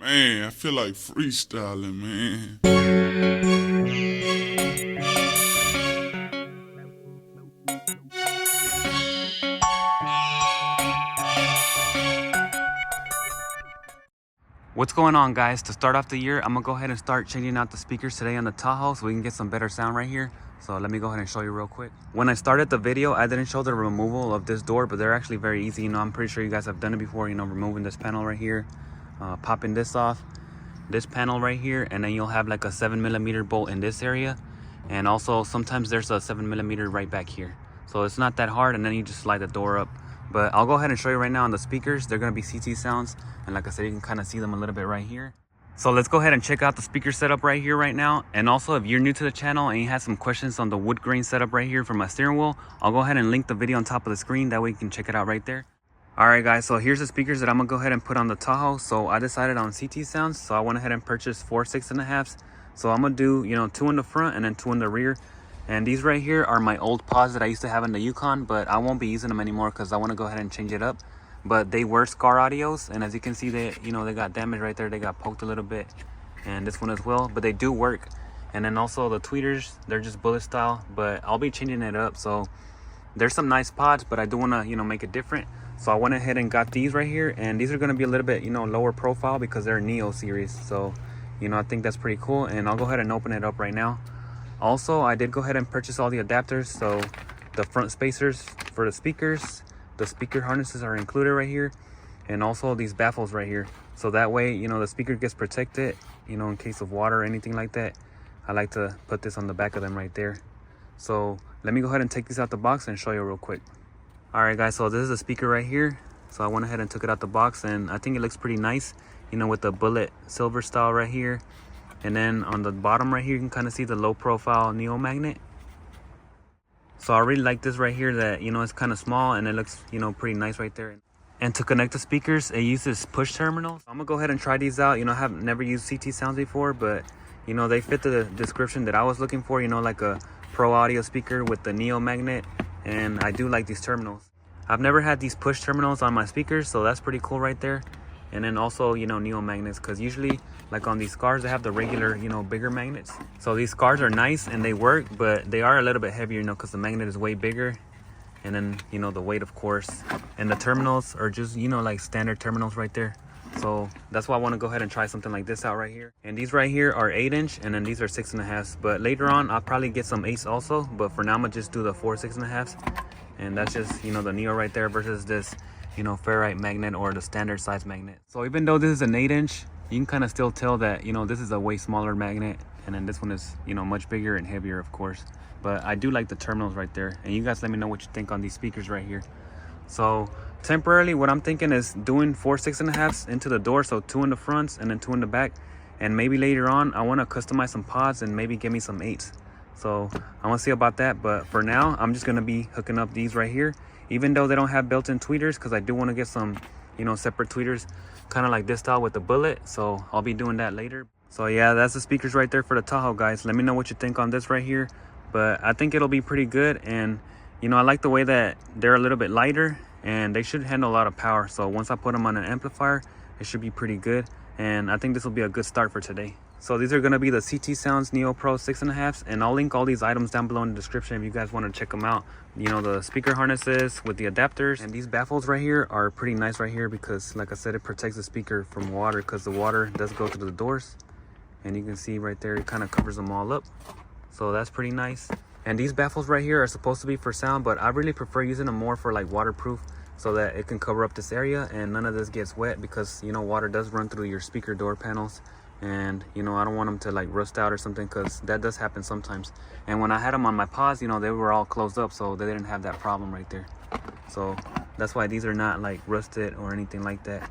Man, I feel like freestyling, man. What's going on, guys? To start off the year, I'm gonna go ahead and start changing out the speakers today on the Tahoe so we can get some better sound right here. So let me go ahead and show you real quick. When I started the video, I didn't show the removal of this door, but they're actually very easy. You know, I'm pretty sure you guys have done it before, you know, removing this panel right here, popping this off, this panel right here, and then you'll have like a 7mm bolt in this area. And also sometimes there's a 7mm right back here. So it's not that hard, and then you just slide the door up. But I'll go ahead and show you right now on the speakers. They're gonna be CT sounds, and like I said, you can kind of see them a little bit right here. So let's go ahead and check out the speaker setup right here right now. And also, if you're new to the channel and you have some questions on the wood grain setup right here for my steering wheel, I'll go ahead and link the video on top of the screen. That way you can check it out right there. All right, guys, so here's the speakers that I'm gonna go ahead and put on the Tahoe. So I decided on CT sounds, so I went ahead and purchased 4 6.5s. So I'm gonna do, you know, 2 in the front and then 2 in the rear. And these right here are my old pods that I used to have in the Yukon, but I won't be using them anymore because I want to go ahead and change it up. But they were Scar Audios, and as you can see, they got damaged right there. They got poked a little bit, and this one as well, but they do work. And then also the tweeters, they're just bullet style, but I'll be changing it up. So there's some nice pods, but I do want to, you know, make it different. So I went ahead and got these right here, and these are going to be a little bit, you know, lower profile because they're Neo series. So, you know, I think that's pretty cool, and I'll go ahead and open it up right now. Also, I did go ahead and purchase all the adapters. So the front spacers for the speakers, the speaker harnesses are included right here, and also these baffles right here. So that way, you know, the speaker gets protected, you know, in case of water or anything like that. I like to put this on the back of them right there. So let me go ahead and take these out the box and show you real quick. All right, guys, so this is the speaker right here. So I went ahead and took it out the box, and I think it looks pretty nice, you know, with the bullet silver style right here. And then on the bottom right here, you can kind of see the low profile Neo magnet. So I really like this right here that, you know, it's kind of small and it looks, you know, pretty nice right there. And to connect the speakers, it uses push terminals. I'm gonna go ahead and try these out. You know, I have never used CT sounds before, but, you know, they fit the description that I was looking for, you know, like a pro audio speaker with the Neo magnet. And I do like these terminals. I've never had these push terminals on my speakers, so that's pretty cool right there. And then also, you know, Neo magnets, because usually like on these Scars, they have the regular, you know, bigger magnets. So these Scars are nice and they work, but they are a little bit heavier, you know, because the magnet is way bigger. And then, you know, the weight, of course. And the terminals are just, you know, like standard terminals right there. So that's why I want to go ahead and try something like this out right here. And these right here are 8-inch, and then these are 6.5s. But later on, I'll probably get some 8s also. But for now, I'm gonna just do the 4 6.5s. And that's just, you know, the Neo right there versus this, you know, ferrite magnet or the standard size magnet. So even though this is an 8-inch, you can kind of still tell that, you know, this is a way smaller magnet, and then this one is, you know, much bigger and heavier, of course. But I do like the terminals right there, and you guys let me know what you think on these speakers right here. So temporarily, what I'm thinking is doing 4 6.5s into the door, so 2 in the fronts and then 2 in the back. And maybe later on, I want to customize some pods and maybe give me some 8s. So I want to see about that, but for now, I'm just gonna be hooking up these right here, even though they don't have built-in tweeters, because I do want to get some, you know, separate tweeters, kind of like this style with the bullet. So I'll be doing that later. So yeah, that's the speakers right there for the Tahoe, guys. Let me know what you think on this right here, but I think it'll be pretty good. And, you know, I like the way that they're a little bit lighter, and they should handle a lot of power. So once I put them on an amplifier, it should be pretty good. And I think this will be a good start for today. So these are going to be the CT Sounds Neo Pro 6.5s, and I'll link all these items down below in the description if you guys want to check them out. You know, the speaker harnesses with the adapters, and these baffles right here are pretty nice right here because, like I said, it protects the speaker from water, because the water does go through the doors. And you can see right there, it kind of covers them all up. So that's pretty nice. And these baffles right here are supposed to be for sound, but I really prefer using them more for like waterproof, so that it can cover up this area and none of this gets wet, because, you know, water does run through your speaker door panels. And, you know, I don't want them to like rust out or something, because that does happen sometimes. And when I had them on my pods, you know, they were all closed up, so they didn't have that problem right there. So that's why these are not like rusted or anything like that.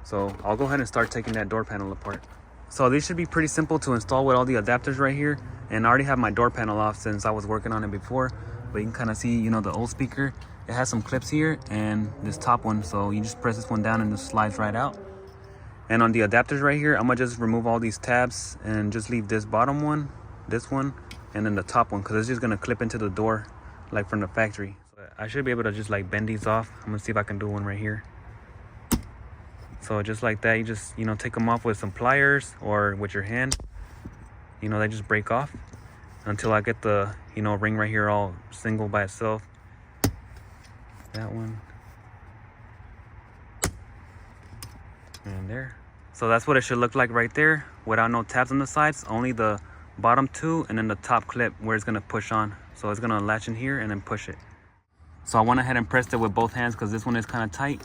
So I'll go ahead and start taking that door panel apart. So these should be pretty simple to install with all the adapters right here. And I already have my door panel off since I was working on it before. But you can kind of see, you know, the old speaker, it has some clips here and this top one. So you just press this one down and it slides right out. And on the adapters right here, I'm gonna just remove all these tabs and just leave this bottom one, this one, and then the top one, because it's just gonna clip into the door like from the factory. So I should be able to just like bend these off. I'm gonna see if I can do one right here. So just like that, you just, take them off with some pliers or with your hand. They just break off until I get the, ring right here all single by itself. That one. And there. So that's what it should look like right there, without no tabs on the sides, only the bottom two and then the top clip where it's gonna push on. So it's gonna latch in here and then push it. So I went ahead and pressed it with both hands because this one is kind of tight,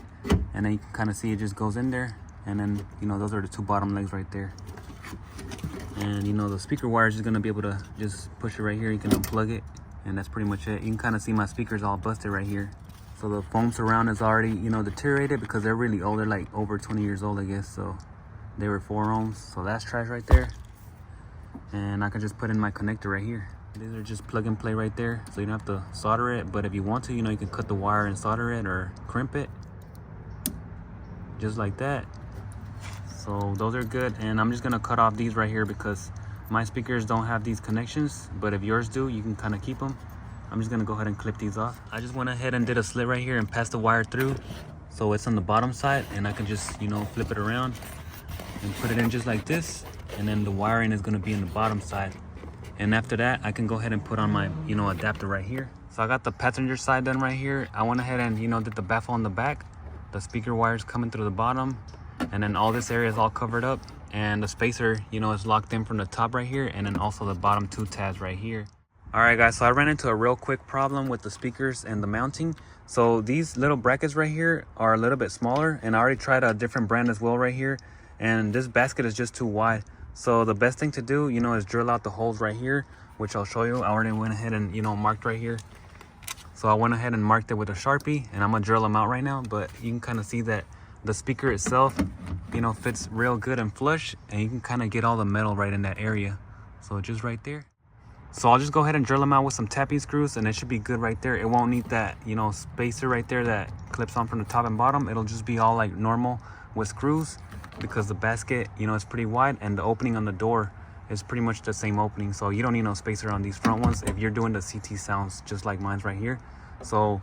and then you can kind of see it just goes in there, and then those are the two bottom legs right there. And the speaker wire is just gonna be able to just push it right here. You can unplug it, and that's pretty much it. You can kind of see my speakers all busted right here. So the foam surround is already deteriorated because they're really old. They're like over 20 years old, I guess. So they were 4 ohms, so that's trash right there. And I can just put in my connector right here. These are just plug and play right there, so you don't have to solder it. But if you want to, you can cut the wire and solder it or crimp it, just like that. So those are good, and I'm just gonna cut off these right here because my speakers don't have these connections, but if yours do, you can kind of keep them. I'm just gonna go ahead and clip these off. I just went ahead and did a slit right here and passed the wire through, so it's on the bottom side, and I can just flip it around and put it in just like this, and then the wiring is gonna be in the bottom side. And after that, I can go ahead and put on my, adapter right here. So I got the passenger side done right here. I went ahead and, did the baffle on the back. The speaker wires coming through the bottom. And then all this area is all covered up. And the spacer, is locked in from the top right here. And then also the bottom 2 tabs right here. All right, guys, so I ran into a real quick problem with the speakers and the mounting. So these little brackets right here are a little bit smaller. And I already tried a different brand as well right here. And this basket is just too wide. So the best thing to do, is drill out the holes right here, which I'll show you. I already went ahead and, marked right here. So I went ahead and marked it with a Sharpie, and I'm gonna drill them out right now. But you can kind of see that the speaker itself, fits real good and flush, and you can kind of get all the metal right in that area. So just right there. So I'll just go ahead and drill them out with some tapping screws, and it should be good right there. It won't need that, spacer right there that clips on from the top and bottom. It'll just be all like normal with screws, because the basket, is pretty wide, and the opening on the door is pretty much the same opening. So you don't need no spacer on these front ones if you're doing the CT sounds just like mine's right here. So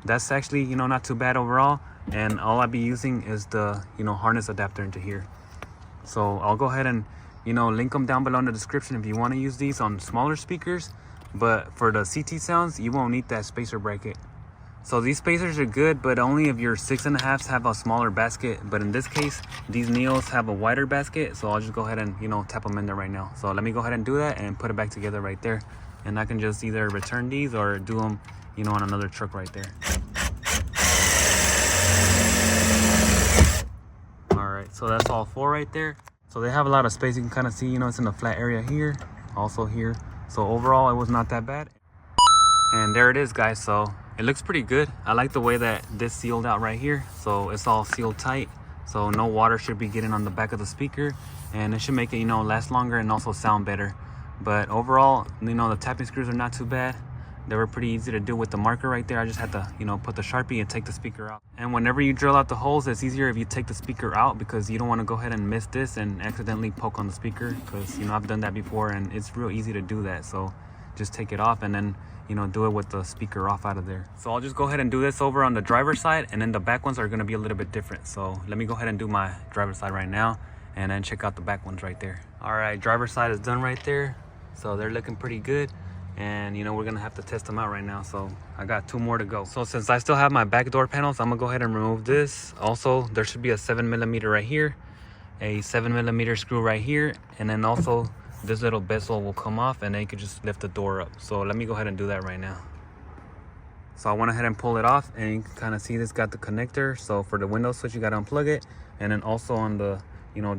that's actually, not too bad overall. And all I'll be using is the, harness adapter into here. So I'll go ahead and, link them down below in the description if you want to use these on smaller speakers. But for the CT sounds, you won't need that spacer bracket. So these spacers are good, but only if your 6.5s have a smaller basket. But in this case, these Neos have a wider basket. So I'll just go ahead and, tap them in there right now. So let me go ahead and do that and put it back together right there. And I can just either return these or do them, on another truck right there. All right, so that's all 4 right there. So they have a lot of space. You can kind of see, it's in the flat area here, also here. So overall, it was not that bad. And there it is, guys. So it looks pretty good. I like the way that this sealed out right here. So it's all sealed tight, so no water should be getting on the back of the speaker, and it should make it, last longer and also sound better. But overall, the tapping screws are not too bad. They were pretty easy to do with the marker right there. I just had to, put the Sharpie and take the speaker out. And whenever you drill out the holes, it's easier if you take the speaker out, because you don't want to go ahead and miss this and accidentally poke on the speaker, because, I've done that before, and it's real easy to do that. So just take it off and then, do it with the speaker off out of there. So I'll just go ahead and do this over on the driver's side, and then the back ones are going to be a little bit different. So let me go ahead and do my driver's side right now, and then check out the back ones right there. All right, driver's side is done right there. So they're looking pretty good. And we're gonna have to test them out right now. So I got 2 more to go. So since I still have my back door panels, I'm gonna go ahead and remove this. Also, there should be a 7mm right here, a 7mm screw right here, and then also this little bezel will come off, and then you can just lift the door up. So let me go ahead and do that right now. So I went ahead and pull it off, and you can kind of see this got the connector. So for the window switch, you gotta unplug it, and then also on the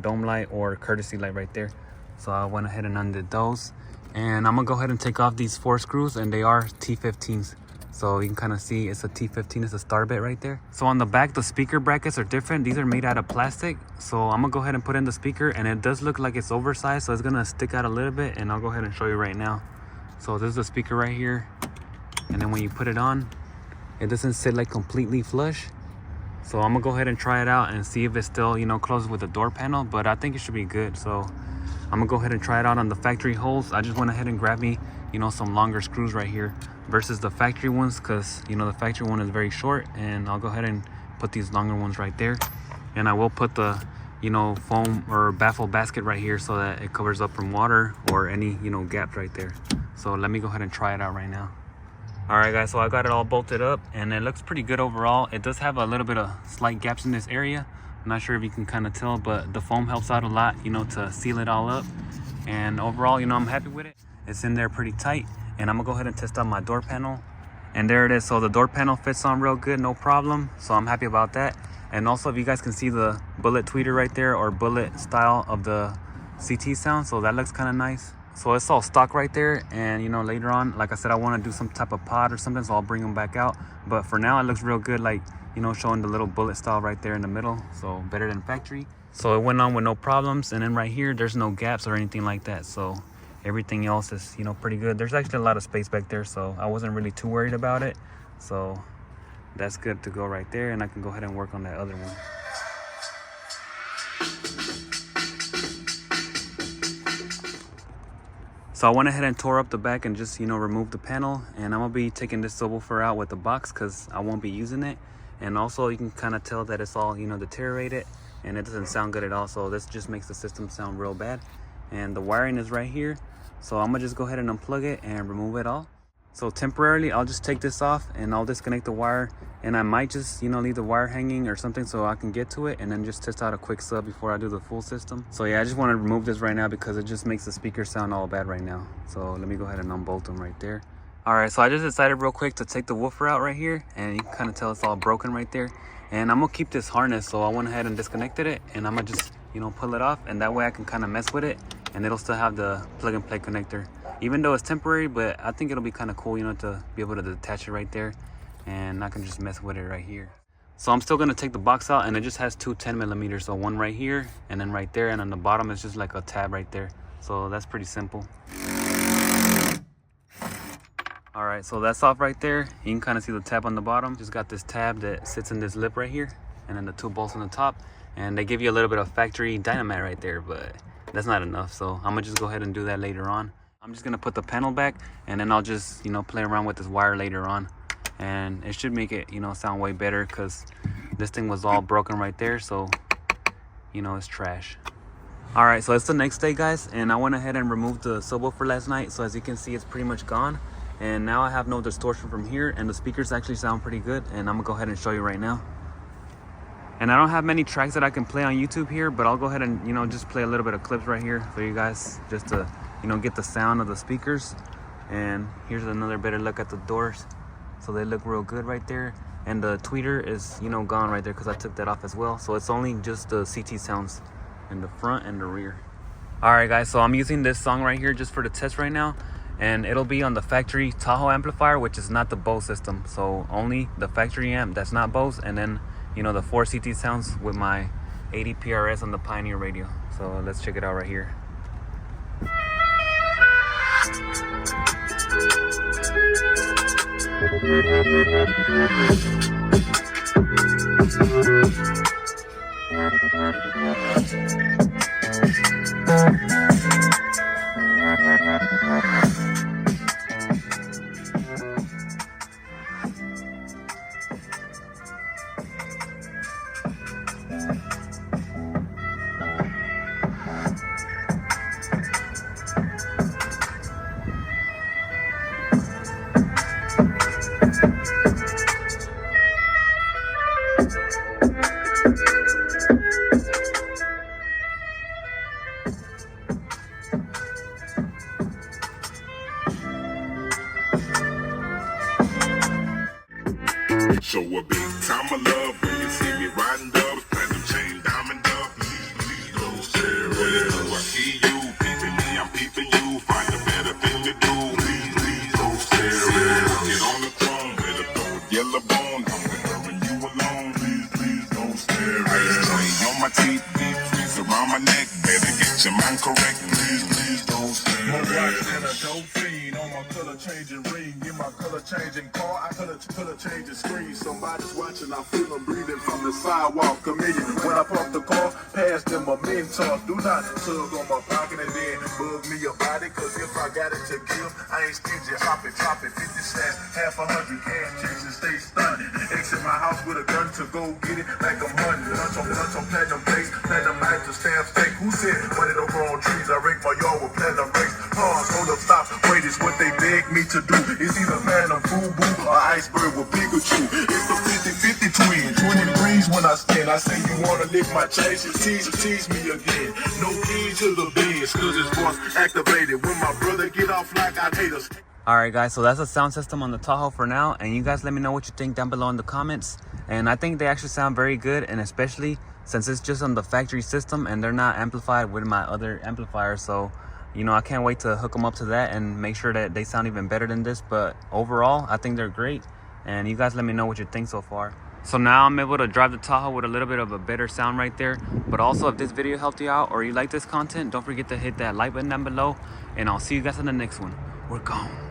dome light or courtesy light right there. So I went ahead and undid those. And I'm gonna go ahead and take off these 4 screws, and they are T15s. So you can kind of see it's a T15, it's a star bit right there. So on the back, the speaker brackets are different. These are made out of plastic. So I'm gonna go ahead and put in the speaker, and it does look like it's oversized, so it's gonna stick out a little bit, and I'll go ahead and show you right now. So this is the speaker right here. And then when you put it on, it doesn't sit like completely flush. So I'm gonna go ahead and try it out and see if it's still, closes with the door panel, but I think it should be good. So I'm gonna go ahead and try it out on the factory holes. I just went ahead and grabbed me, some longer screws right here versus the factory ones, because, the factory one is very short, and I'll go ahead and put these longer ones right there. And I will put the, you know, foam or baffle basket right here so that it covers up from water or any, you know, gaps right there. So let me go ahead and try it out right now. All right, guys, so I got it all bolted up and it looks pretty good overall. It does have a little bit of slight gaps in this area. I'm not sure if you can kind of tell, but the foam helps out a lot, you know, to seal it all up. And overall, you know, I'm happy with it. It's in there pretty tight. And I'm gonna go ahead and test out my door panel. And there it is. So the door panel fits on real good, no problem. So I'm happy about that. And also, if you guys can see the bullet tweeter right there, or bullet style of the CT sound, so that looks kind of nice. So it's all stock right there, and you know, later on, like I said, I want to do some type of pod or something, so I'll bring them back out. But for now, it looks real good, like, you know, showing the little bullet style right there in the middle, so better than factory. So it went on with no problems. And then right here, there's no gaps or anything like that, so everything else is, you know, pretty good. There's actually a lot of space back there, so I wasn't really too worried about it. So that's good to go right there, and I can go ahead and work on that other one. So I went ahead and tore up the back and just, you know, removed the panel. And I'm gonna be taking this subwoofer out with the box because I won't be using it. And also you can kind of tell that it's all, you know, deteriorated and it doesn't sound good at all. So this just makes the system sound real bad. And the wiring is right here. So I'm gonna just go ahead and unplug it and remove it all. So temporarily, I'll just take this off and I'll disconnect the wire, and I might just, you know, leave the wire hanging or something so I can get to it and then just test out a quick sub before I do the full system. So yeah, I just want to remove this right now because it just makes the speaker sound all bad right now. So let me go ahead and unbolt them right there. All right, so I just decided real quick to take the woofer out right here, and you can kind of tell it's all broken right there. And I'm gonna keep this harness, so I went ahead and disconnected it, and I'm gonna just, you know, pull it off, and that way I can kind of mess with it and it'll still have the plug and play connector. Even though it's temporary, but I think it'll be kind of cool, you know, to be able to detach it right there, and I can just mess with it right here. So I'm still gonna take the box out, and it just has two 10mm, so one right here and then right there, and on the bottom is just like a tab right there. So that's pretty simple. All right, so that's off right there. You can kind of see the tab on the bottom. Just got this tab that sits in this lip right here, and then the two bolts on the top, and they give you a little bit of factory dynamite right there, but that's not enough. So I'm gonna just go ahead and do that later on. I'm just gonna put the panel back, and then I'll just, you know, play around with this wire later on, and it should make it, you know, sound way better because this thing was all broken right there, so, you know, it's trash. All right, so it's the next day, guys, and I went ahead and removed the subwoofer last night. So as you can see, it's pretty much gone, and now I have no distortion from here, and the speakers actually sound pretty good, and I'm gonna go ahead and show you right now. And I don't have many tracks that I can play on YouTube here, but I'll go ahead and, you know, just play a little bit of clips right here for you guys, just to, you know, get the sound of the speakers. And here's another better look at the doors. So they look real good right there. And the tweeter is, you know, gone right there because I took that off as well. So it's only just the CT sounds in the front and the rear. All right, guys, so I'm using this song right here just for the test right now. And it'll be on the factory Tahoe amplifier, which is not the Bose system. So only the factory amp that's not Bose, and then, you know, the 4 CT sounds with my 80 PRS on the Pioneer radio. So let's check it out right here. Show a big time of love when you see me riding dubs, platinum chain, diamond dub. Migo stereo. I see you peeping me, I'm peeping you. Find a better thing to do. Migo stereo. Get on the throne with a gold yellow bone. I'm with her and you alone. Migo stereo. Ice chain on my teeth, deep freeze around my neck. Better get get your mind correct. Please don't stare My at watch it. and a dope fiend on my color changing ring. In my color changing car, I color changing screen. Somebody's watching, I feel them breathing from the sidewalk. Chameleon, when I park the car, pass them a mentor. Do not tug on my pocket and then bug me about it. Cause if I got it to give, I ain't stingy. Hop it, 50 cents, half 100 cash checks and stay stunning. Exit my house with a gun to go get it like I'm hunting. Lunch on platinum place, platinum night to stamp steak. Who said money don't grow on trees? I rake my yard with platinum race. Pause, hold up, stop, wait, it's what they beg me to do. It's either platinum FUBU or iceberg with Pikachu. It's the 50-50 twin, 20 degrees when I stand. I say you wanna lick my chains, you tease me again. No key to the Benz, cause it's voice activated. When my brother get off like I hate us. Alright guys, so that's the sound system on the Tahoe for now, and you guys let me know what you think down below in the comments. And I think they actually sound very good, and especially since it's just on the factory system and they're not amplified with my other amplifier, so you know, I can't wait to hook them up to that and make sure that they sound even better than this. But overall, I think they're great, and you guys let me know what you think so far. So now I'm able to drive the Tahoe with a little bit of a better sound right there. But also, if this video helped you out or you like this content, don't forget to hit that like button down below, and I'll see you guys in the next one. We're gone.